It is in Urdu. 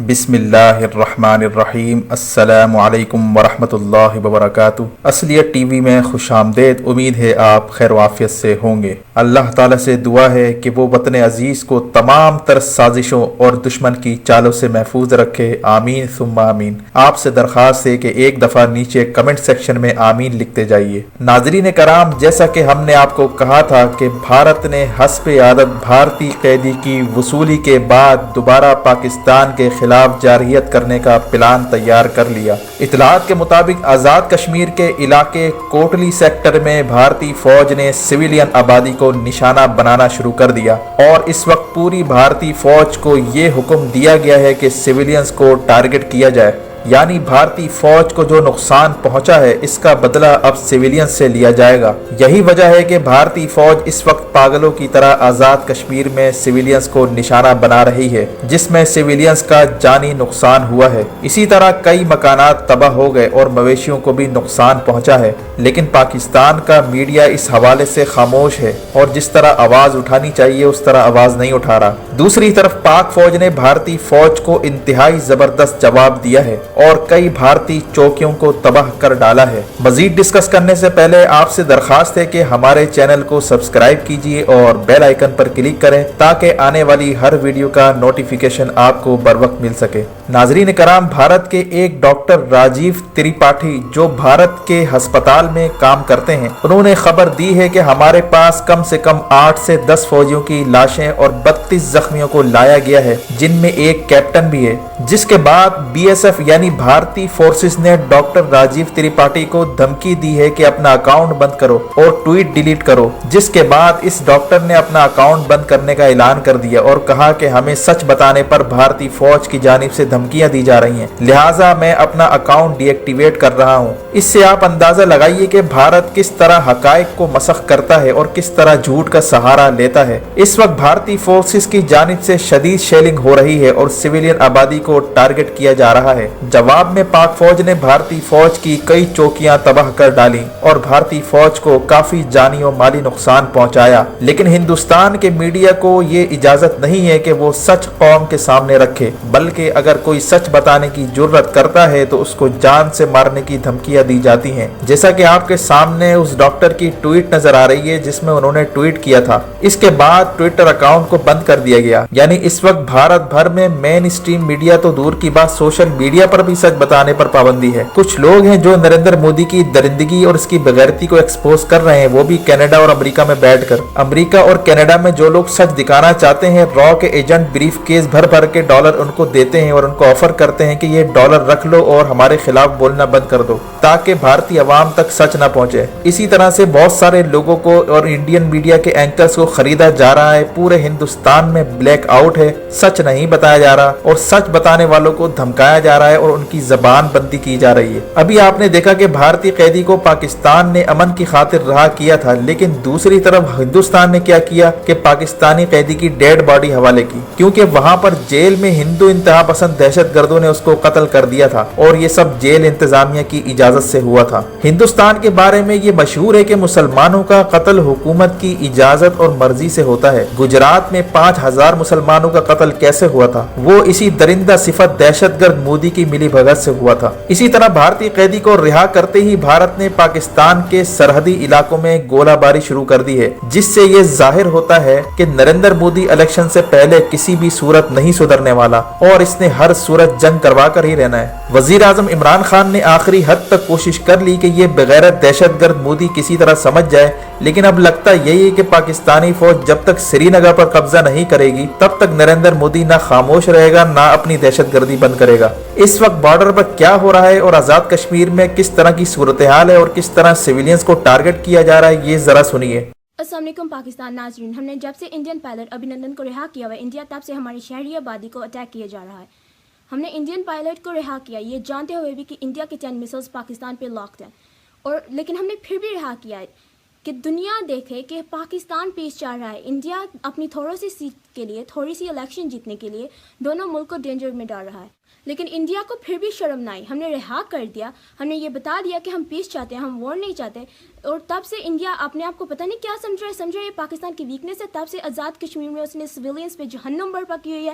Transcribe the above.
بسم اللہ الرحمن الرحیم۔ السلام علیکم ورحمۃ اللہ وبرکاتہ۔ اصلیت ٹی وی میں خوش آمدید۔ امید ہے آپ خیر و عافیت سے ہوں گے۔ اللہ تعالیٰ سے دعا ہے کہ وہ وطن عزیز کو تمام تر سازشوں اور دشمن کی چالوں سے محفوظ رکھے، آمین ثم آمین۔ آپ سے درخواست ہے کہ ایک دفعہ نیچے کمنٹ سیکشن میں آمین لکھتے جائیے۔ ناظرین کرام، جیسا کہ ہم نے آپ کو کہا تھا کہ بھارت نے حسب عادت بھارتی قیدی کی وصولی کے بعد دوبارہ پاکستان کے خلاف جارحیت کرنے کا پلان تیار کر لیا۔ اطلاعات کے مطابق آزاد کشمیر کے علاقے کوٹلی سیکٹر میں بھارتی فوج نے سویلین آبادی کو نشانہ بنانا شروع کر دیا، اور اس وقت پوری بھارتی فوج کو یہ حکم دیا گیا ہے کہ سویلینز کو ٹارگٹ کیا جائے، یعنی بھارتی فوج کو جو نقصان پہنچا ہے اس کا بدلہ اب سویلین سے لیا جائے گا۔ یہی وجہ ہے کہ بھارتی فوج اس وقت پاگلوں کی طرح آزاد کشمیر میں سویلینز کو نشانہ بنا رہی ہے، جس میں سویلینز کا جانی نقصان ہوا ہے۔ اسی طرح کئی مکانات تباہ ہو گئے اور مویشیوں کو بھی نقصان پہنچا ہے، لیکن پاکستان کا میڈیا اس حوالے سے خاموش ہے اور جس طرح آواز اٹھانی چاہیے اس طرح آواز نہیں اٹھا رہا۔ دوسری طرف پاک فوج نے بھارتی فوج کو انتہائی زبردست جواب دیا ہے اور کئی بھارتی چوکیوں کو تباہ کر ڈالا ہے۔ مزید ڈسکس کرنے سے پہلے آپ سے درخواست ہے کہ ہمارے چینل کو سبسکرائب کیجیے اور بیل آئیکن پر کلک کریں تاکہ آنے والی ہر ویڈیو کا نوٹیفیکیشن آپ کو بروقت مل سکے۔ ناظرین کرام، بھارت کے ایک ڈاکٹر راجیو تریپاٹھی جو بھارت کے ہسپتال میں کام کرتے ہیں، انہوں نے خبر دی ہے کہ ہمارے پاس کم سے کم 8 سے 10 فوجیوں کی لاشیں اور 32 زخمیوں کو لایا گیا ہے، جن میں ایک کیپٹن بھی ہے، جس کے بعد بی ایس ایف یعنی بھارتی فورسز نے ڈاکٹر راجیو تریپاٹھی کو دھمکی دی ہے کہ اپنا اکاؤنٹ بند کرو اور ٹویٹ ڈیلیٹ کرو، جس کے بعد اس ڈاکٹر نے اپنا اکاؤنٹ بند کرنے کا اعلان کر دیا اور کہا کہ ہمیں سچ بتانے پر بھارتی فوج کی جانب سے دھمکیاں دی جا رہی ہیں، لہٰذا میں اپنا اکاؤنٹ ڈی ایکٹیویٹ کر رہا ہوں۔ اس سے آپ اندازہ لگائیے کہ بھارت کس طرح حقائق کو مسخ کرتا ہے اور کس طرح جھوٹ کا سہارا لیتا ہے۔ اس وقت بھارتی فورسز کی جانب سے شدید شیلنگ ہو رہی ہے اور سویلین آبادی کو ٹارگٹ کیا جا رہا ہے۔ جواب میں پاک فوج نے بھارتی فوج کی کئی چوکیاں تباہ کر ڈالی اور بھارتی فوج کو کافی جانی و مالی نقصان پہنچایا، لیکن ہندوستان کے میڈیا کو یہ اجازت نہیں ہے کہ وہ سچ قوم کے سامنے رکھے، بلکہ اگر کوئی سچ بتانے کی جرت کرتا ہے تو اس کو جان سے مارنے کی دھمکیاں دی جاتی ہیں، جیسا کہ آپ کے سامنے اس ڈاکٹر کی ٹویٹ نظر آ رہی ہے جس میں انہوں نے ٹویٹ کیا تھا۔ اس کے بعد ٹویٹر اکاؤنٹ کو بند کر دیا گیا۔ یعنی اس وقت بھارت بھر میں مین اسٹریم میڈیا تو دور کی بات، سوشل میڈیا پر بھی سچ بتانے پر پابندی ہے۔ کچھ لوگ ہیں جو نریندر مودی کی درندگی اور اس کی بغیرتی کو ایکسپوز کر رہے ہیں، وہ بھی کینیڈا اور امریکہ میں بیٹھ کر۔ امریکہ اور کینیڈا میں جو لوگ سچ دکھانا چاہتے ہیں، را کے ایجنٹ بریف کیس بھر بھر کے ڈالر ان کو دیتے ہیں اور ان کو آفر کرتے ہیں کہ یہ ڈالر رکھ لو اور ہمارے خلاف بولنا بند کر دو تاکہ بھارتی عوام تک سچ نہ پہنچے۔ اسی طرح سے بہت سارے لوگوں کو اور انڈین میڈیا کے اینکرز کو خریدا جا رہا ہے۔ پورے ہندوستان میں بلیک آؤٹ ہے، سچ نہیں بتایا جا رہا اور سچ بتانے والوں کو دھمکایا جا رہا ہے اور ان کی زبان بندی کی جا رہی ہے۔ ابھی آپ نے دیکھا کہ بھارتی قیدی کو پاکستان نے امن کی خاطر رہا کیا تھا، لیکن دوسری طرف ہندوستان نے کیا کیا کہ پاکستانی قیدی کی ڈیڈ باڈی حوالے کی، کیونکہ وہاں پر جیل میں ہندو انتہا پسند دہشت گردوں نے اس کو قتل کر دیا تھا اور یہ سب جیل انتظامیہ کی اجازت سے ہوا تھا۔ ہندوستان کے بارے میں یہ مشہور ہے کہ مسلمانوں کا قتل حکومت کی اجازت اور مرضی سے ہوتا ہے۔ گجرات میں 5000 مسلمانوں کا قتل کیسے ہوا تھا؟ وہ اسی درندہ صفت دہشت گرد مودی کی ملی بھگت سے ہوا تھا۔ اسی طرح بھارتی قیدی کو رہا کرتے ہی بھارت نے پاکستان کے سرحدی علاقوں میں گولہ باری شروع کر دی ہے، جس سے یہ ظاہر ہوتا ہے کہ نریندر مودی الیکشن سے پہلے کسی بھی صورت نہیں سدھرنے والا اور اس نے ہر صورت جنگ کروا کر ہی رہنا ہے۔ وزیر اعظم عمران خان نے آخری حد تک کوشش کر لی کہ یہ بغیرت دہشت گرد مودی کسی طرح سمجھ جائے، لیکن اب لگتا یہی ہے کہ پاکستانی فوج جب تک سری نگر پر قبضہ نہیں کرے گی تب تک نریندر مودی نہ خاموش رہے گا، نہ اپنی دہشت گردی بند کرے گا۔ اس وقت بارڈر پر کیا ہو رہا ہے اور آزاد کشمیر میں کس طرح کی صورتحال ہے اور کس طرح سویلینز کو ٹارگٹ کیا جا رہا ہے، یہ ذرا سنیے۔ السلام علیکم پاکستان ناظرین، ہم نے جب سے انڈین پائلٹ ابھینندن کو رہا کیا ہوا انڈیا، تب سے ہماری شہری آبادی کو اٹیک کیا جا رہا ہے۔ ہم نے انڈین پائلٹ کو رہا کیا یہ جانتے ہوئے بھی کہ انڈیا کے 10 میسلز پاکستان پہ لاکڈ ہیں، اور لیکن ہم نے پھر بھی رہا کیا ہے کہ دنیا دیکھے کہ پاکستان پیش چل رہا ہے۔ انڈیا اپنی تھوڑی سی سیٹ کے لیے، تھوڑی سی الیکشن جیتنے کے لیے دونوں ملک کو ڈینجر میں ڈال رہا ہے، لیکن انڈیا کو پھر بھی شرم نہ آئی۔ ہم نے رہا کر دیا، ہم نے یہ بتا دیا کہ ہم پیس چاہتے ہیں، ہم وار نہیں چاہتے، اور تب سے انڈیا اپنے آپ کو پتہ نہیں کیا سمجھ رہا ہے یہ پاکستان کی ویکنیس ہے۔ تب سے آزاد کشمیر میں اس نے سویلینز پہ جہنم برپا کی ہوئی ہے۔